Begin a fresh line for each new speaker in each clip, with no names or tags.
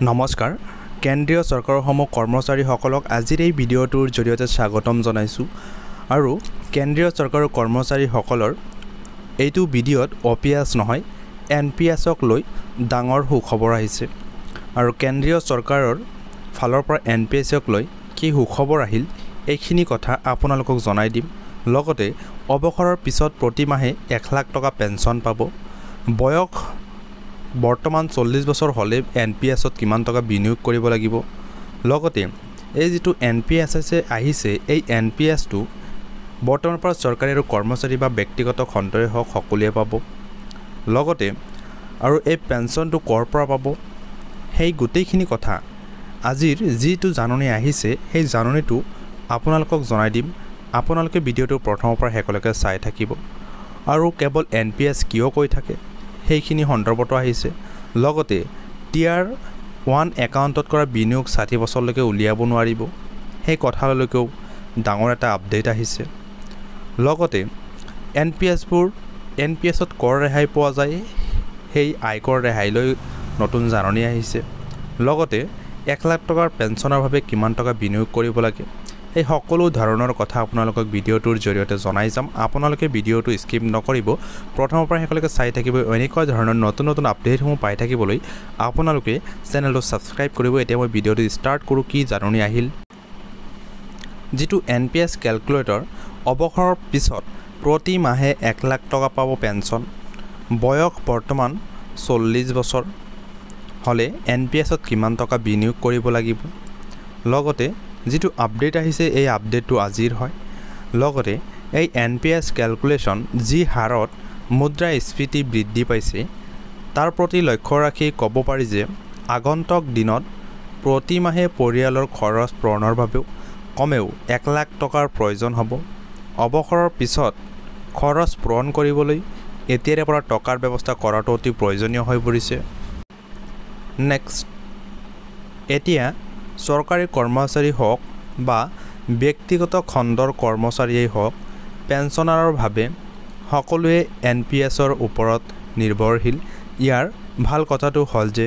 নমস্কাৰ কেন্দ্ৰীয় চৰকাৰৰ কৰ্মচাৰীসকলক আজিৰ এই ভিডিঅ'টোৰ জৰিয়তে স্বাগতম জনাইছো আৰু কেন্দ্ৰীয় চৰকাৰৰ কৰ্মচাৰীসকলৰ এইটো ভিডিঅ'ত OPS নহয় NPSক লৈ ডাঙৰ সুখবৰ আহিছে আৰু কেন্দ্ৰীয় চৰকাৰৰ ফালৰ পৰা NPSক লৈ কি সুখবৰ আহিল এইখিনি কথা আপোনালোকক জনাই দিম লগতে অৱসৰৰ পিছত প্ৰতি মাহে 1 লাখ টকা পেনশন পাব বয়স বৰ্তমান 40 বছৰ হলে NPSত কিমান টকা বিনিয়োগ কৰিব লাগিব লগতে এই যেটো NPS আহিছে এই NPS টো বৰ্তমান পৰা চৰকাৰী আৰু কৰ্মচাৰী বা ব্যক্তিগত খণ্ডৰে হক সকলোৱে পাব লগতে আৰু এই পেনশনটো কৰ পৰা পাব সেই গোটেইখিনি কথা আজিৰ যেটো জাননী আহিছে সেই জাননীটো আপোনালোকক জনাই দিম আপোনালোকে ভিডিঅ'টো প্ৰথমৰ পৰা শেষলৈকে চাই থাকিব আৰু কেৱল NPS কিয় কৈ থাকে সেইখিনি সন্দৰ্ভত আহিছে লগতে টিয়াৰ 1 একাউণ্টত কৰা বিনিয়োগ 60 বছৰলৈকে উলিয়াব নোৱাৰিব সেই কথালৈকেও ডাঙৰ এটা আপডেট আহিছে লগতে NPSত কৰ ৰেহাই পোৱা যায় সেই আয়কৰ ৰেহাইলৈ নতুন জাননী আহিছে লগতে 1 লাখ টকাৰ পেনশনৰ বাবে কিমান টকা বিনিয়োগ কৰিব লাগে এই সকলো ধৰণৰ কথা আপোনালোকক ভিডিঅ'টোৰ জৰিয়তে জনাই যাম আপোনালোকে ভিডিঅ'টো স্কিপ নকৰিব প্ৰথমৰ পৰা শেষলৈকে চাই থাকিব এনেকুৱা ধৰণৰ নতুন আপডেটসমূহ পাই থাকিবলৈ আপোনালোকে চেনেলটো সাবস্ক্ৰাইব কৰিব এতিয়া মই ভিডিঅ'টো ষ্টাৰ্ট কৰো কি জাননী আহিল যেটো NPS ক্যালকুলেটৰ অৱসৰৰ পিছত প্ৰতি মাহে 1 লাখ টকা পাব পেনশন বয়স বৰ্তমান 40 বছৰ হলে NPSত কিমান টকা বিনিয়োগ কৰিব লাগিব লগতে যেটো আপডেট আহিছে এই আপডেটটো আজিৰ হয় লগতে এই NPS ক্যালকুলেশন যি হাৰত মুদ্ৰাস্ফীতি বৃদ্ধি পাইছে তাৰ প্ৰতি লক্ষ্য ৰাখি ক'ব পাৰি যে আগন্তুক দিনত প্ৰতি মাহে পৰিয়ালৰ খৰচ পূৰণৰ বাবে কমেও 1 লাখ টকাৰ প্ৰয়োজন হ'ব অৱসৰৰ পিছত খৰচ পূৰণ কৰিবলৈ এতিয়াৰে পৰা টকাৰ ব্যৱস্থা কৰাটো অতি প্ৰয়োজনীয় হৈ পৰিছে নেক্সট এতিয়া চৰকাৰী কৰ্মচাৰী হওক বা ব্যক্তিগত খণ্ডৰ কৰ্মচাৰীয়ে হওক পেনশনাৰৰ ভাবে সকলোৱে NPSৰ ওপৰত নিৰ্ভৰশীল ইয়াৰ ভাল কথাটো হল যে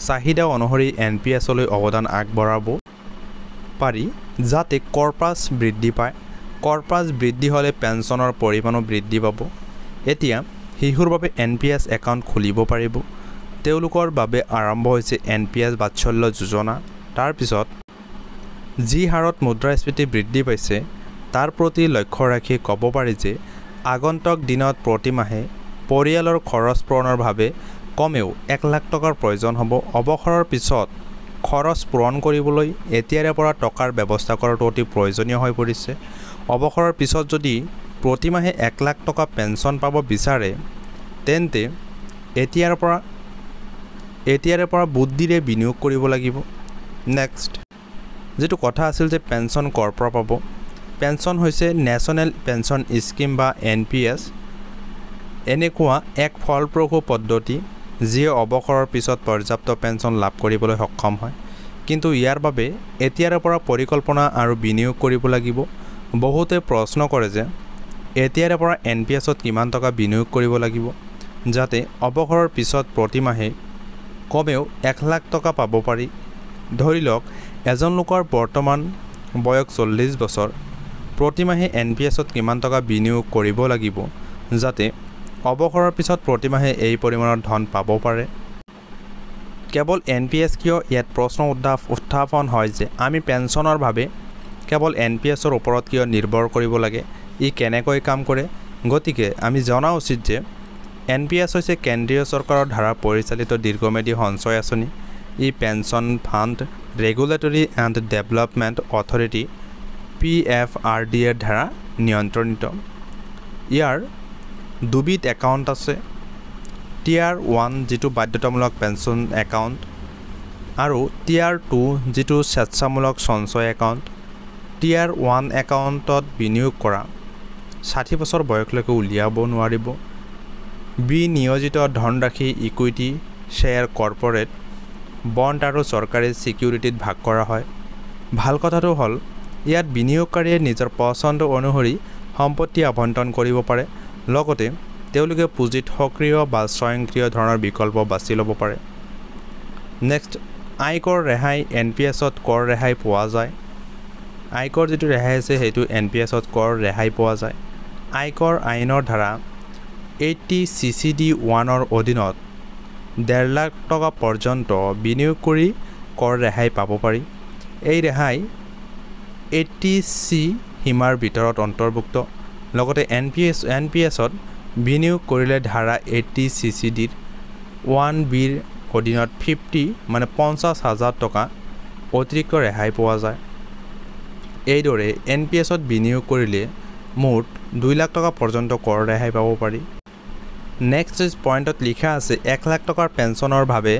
চাহিদা অনুসৰি NPSলৈ অৱদান আগবঢ়াব পাৰি যাতে কৰ্পাছ বৃদ্ধি পায় কৰ্পাছ বৃদ্ধি হলে পেনশনৰ পৰিমাণো বৃদ্ধি পাব এতিয়া হিহুৰ বাবে NPS একাউণ্ট খুলিব পাৰিব তেওঁলোকৰ বাবে আৰম্ভ হৈছে NPS বাৎসল্য যোজনা তাৰ পিছত যি হাৰত মুদ্ৰাস্ফীতি বৃদ্ধি পাইছে তাৰ প্ৰতি লক্ষ্য ৰাখি ক'ব পাৰি যে আগন্তুক দিনত প্ৰতি মাহে পৰিয়ালৰ খৰচ পূৰণৰ বাবে কমেও 1 লাখ টকাৰ প্ৰয়োজন হ'ব অৱসৰৰ পিছত খৰচ পূৰণ কৰিবলৈ এতিয়াৰে পৰা টকাৰ ব্যৱস্থা কৰাটো অতি প্ৰয়োজনীয় হৈ পৰিছে অৱসৰৰ পিছত যদি প্ৰতি মাহে 1 লাখ টকা পেনশন পাব বিচাৰে তেন্তে এতিয়াৰে পৰা বুদ্ধিৰে বিনিয়োগ কৰিব লাগিব নেক্সট যেটো কথা আছিল যে পেনশন কৰ পৰা পাব পেনশন হৈছে নেশনেল পেনশন স্কিম বা NPS এনেকুৱা এক ফলপ্ৰসূ পদ্ধতি যি অৱসৰৰ পিছত পৰ্যাপ্ত পেনশন লাভ কৰিবলৈ সক্ষম হয় কিন্তু ইয়াৰ বাবে এতিয়াৰে পৰা পৰিকল্পনা আৰু বিনিয়োগ কৰিব লাগিব বহুতে প্ৰশ্ন কৰে যে এতিয়াৰে পৰা NPSত কিমান টকা বিনিয়োগ কৰিব লাগিব যাতে অৱসৰৰ পিছত প্ৰতি মাহে কমেও 1 লাখ টকা পাব পাৰি ধৰি লওক এজন লোকৰ বৰ্তমান বয়স 40 বছৰ প্ৰতি মাহে NPSত কিমান টকা বিনিয়োগ কৰিব লাগিব যাতে অৱসৰৰ পিছত প্ৰতি মাহে এই পৰিমাণৰ ধন পাব পাৰে কেৱল NPS কিয় ইয়াত প্ৰশ্ন উত্থাপন হয় যে আমি পেনশনৰ বাবে কেৱল NPSৰ ওপৰত কিয় নিৰ্ভৰ কৰিব লাগে ই কেনেকৈ কাম কৰে গতিকে আমি জনা উচিত যে NPS হৈছে কেন্দ্ৰীয় চৰকাৰৰ দ্বাৰা পৰিচালিত দীৰ্ঘম্যাদী সঞ্চয় আঁচনি ই pension fund regulatory and development authority PFRD এৰ দ্বাৰা নিয়ন্ত্ৰণিত ইয়াৰ দুবিধ একাউণ্ট আছে টিয়াৰ 1 যেটো বাধ্যতামূলক পেনশন একাউণ্ট আৰু টিয়াৰ 2 যেটো স্বেচ্ছামূলক সঞ্চয় একাউণ্ট টিয়াৰ 1 একাউণ্টত বিনিয়োগ কৰা 60 বছৰ বয়সলৈকে উলিয়াব নোৱাৰিব বিনিয়োজিত ধনৰাশি ইকুইটি শ্বেয়াৰ কৰ্পোৰেট বণ্ড আৰু চৰকাৰী সিকিউৰিটিত ভাগ কৰা হয় ভাল কথাটো হল ইয়াত বিনিয়োগকাৰীয়ে নিজৰ পছন্দ অনুসৰি সম্পত্তি আবণ্টন কৰিব পাৰে লগতে তেওঁলোকে পুঁজিত সক্ৰিয় বা স্বয়ংক্ৰিয় ধৰণৰ বিকল্প বাছি ল'ব পাৰে নেক্সট আয়কৰ ৰেহাই NPS-ত কৰ ৰেহাই পোৱা যায় আয়কৰ যেটো ৰেহাই আছে হেতু NPS-ত কৰ ৰেহাই পোৱা যায় আয়কৰ আইনৰ ধাৰা 80 CCD 1 অধীনত 1.5 লাখ টকা পৰ্যন্ত বিনিয়োগ কৰি কৰ ৰেহাই পাব পাৰি এই ৰেহাই 80C সীমাৰ ভিতৰত অন্তৰ্ভুক্ত লগতে NPS-ত বিনিয়োগ কৰিলে ধাৰা 80 CCD 1B অধীনত 50 মানে 50,000 টকা অতিৰিক্ত ৰেহাই পোৱা যায় এইদৰে NPS-ত বিনিয়োগ কৰিলে মুঠ 2 লাখ টকা পৰ্যন্ত কৰ ৰেহাই পাব পাৰি নেক্সট পইণ্টত লিখা আছে 1 লাখ টকাৰ পেঞ্চনৰ ভাৱে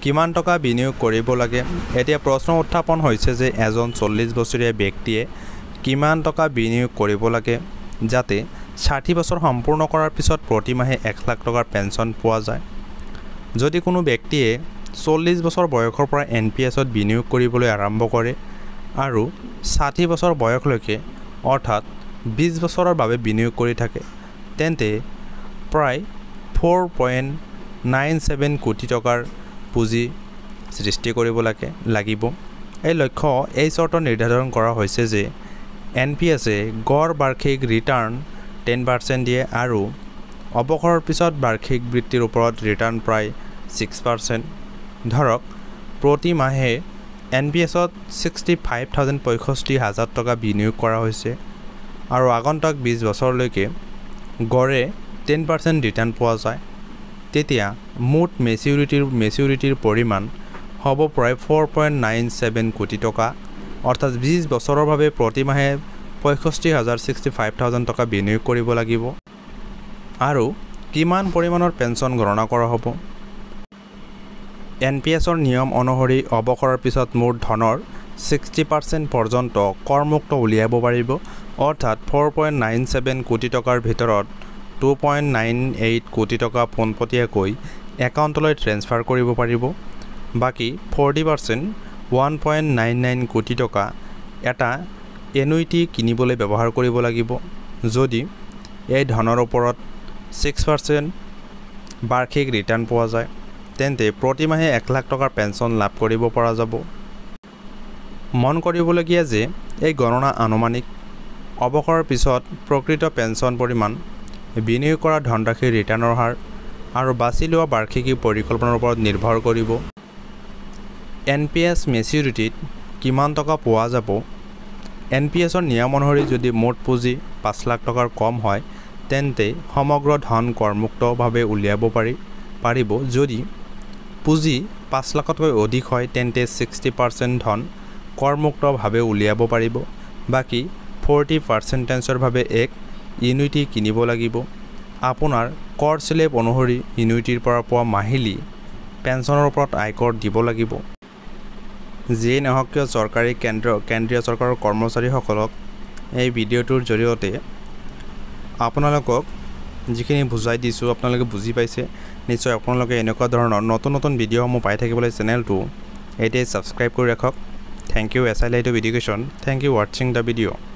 কিমান টকা বিনিয়োগ কৰিব লাগে এতিয়া প্ৰশ্ন উত্থাপন হৈছে যে এজন 40 বছৰীয়া ব্যক্তিয়ে কিমান টকা বিনিয়োগ কৰিব লাগে যাতে 60 বছৰ সম্পূৰ্ণ কৰাৰ পিছত প্ৰতি মাহে 1 লাখ টকাৰ পেঞ্চন পোৱা যায় যদি কোনো ব্যক্তিয়ে 40 বছৰ বয়সৰ পৰা NPS-ত বিনিয়োগ কৰিবলৈ আৰম্ভ কৰে আৰু 60 বছৰ বয়সলৈকে অৰ্থাৎ 20 বছৰৰ বাবে বিনিয়োগ কৰি থাকে তেন্তে প্ৰায় 4.97 কোটি টকাৰ পুঁজি সৃষ্টি কৰিব লাগিব এই লক্ষ্য এই চৰ্ত নিৰ্ধাৰণ কৰা হৈছে যে NPS-এ গড় বাৰ্ষিক ৰিটাৰ্ণ 10% দিয়ে আৰু অৱসৰৰ পিছত বাৰ্ষিক বৃত্তিৰ ওপৰত ৰিটাৰ্ণ প্ৰায় 6% ধৰক প্ৰতি মাহে NPS-ত 65,065 টকা বিনিয়োগ কৰা হৈছে আৰু আগন্তুক 20 বছৰলৈকে গড়ে 10% ৰিটাৰ্ণ পোৱা যায় তেতিয়া মুঠ মেচিউৰিটিৰ পৰিমাণ হ'ব প্ৰায় 4.97 কোটি টকা অৰ্থাৎ 20 বছৰৰ বাবে প্ৰতি মাহে 65,065 টকা বিনিয়োগ কৰিব লাগিব আৰু কিমান পৰিমাণৰ পেঞ্চন গণনা কৰা হ'ব NPS-ৰ নিয়ম অনুসৰি অৱসৰৰ পিছত মুঠ ধনৰ 60% পৰ্যন্ত কৰমুক্ত উলিয়াব পাৰিব অৰ্থাৎ 4.97 কোটি টকাৰ ভিতৰত 2.98 কোটি টকা পোনপটীয়াকৈ একাউণ্টলৈ ট্ৰেন্সফাৰ কৰিব পাৰিব বাকি 40% 1.99 কোটি টকা এটা এনুইটি কিনিবলৈ ব্যৱহাৰ কৰিব লাগিব যদি এই ধনৰ ওপৰত 6% বাৰ্ষিক ৰিটাৰ্ণ পোৱা যায় তেন্তে প্ৰতি মাহে 1 লাখ টকাৰ পেঞ্চন লাভ কৰিব পৰা যাব মন কৰিবলগীয়া যে এই গণনা আনুমানিক অৱসৰৰ পিছত প্ৰকৃত পেঞ্চন পৰিমাণ বিনিয়োগ কৰা ধনৰাশিৰ ৰিটাৰ্ণৰ হাৰ আৰু বাছি লোৱা বাৰ্ষিকী পৰিকল্পনাৰ ওপৰত নিৰ্ভৰ কৰিব NPS মেচিউৰিটিত কিমান টকা পোৱা যাব NPS-ৰ নিয়ম অনুসৰি যদি মুঠ পুঁজি 5 লাখ টকাৰ কম হয় তেন্তে সমগ্ৰ ধন কৰমুক্তভাৱে উলিয়াব পাৰিব যদি পুঁজি 5 লাখতকৈ অধিক হয় তেন্তে 60% ধন কৰমুক্তভাৱে উলিয়াব পাৰিব বাকি 40%ৰ বাবে এক ইউনিটি কিনিব লাগিব আপোনাৰ কৰ স্লেব অনুসৰি ইউনিটিৰ পৰা পোৱা মাহিলী পেঞ্চনৰ ওপৰত আয়কৰ দিব লাগিব যিয়ে নহওক কিয় চৰকাৰী কেন্দ্ৰীয় চৰকাৰৰ কৰ্মচাৰীসকলক এই ভিডিঅ'টোৰ জৰিয়তে আপোনালোকক যিখিনি বুজাই দিছোঁ আপোনালোকে বুজি পাইছে নিশ্চয় আপোনালোকে এনেকুৱা ধৰণৰ নতুন ভিডিঅ'সমূহ পাই থাকিবলৈ চেনেলটো এতিয়াই সাবস্ক্ৰাইব কৰি ৰাখক thank you SI Light of Education thank you watching the video'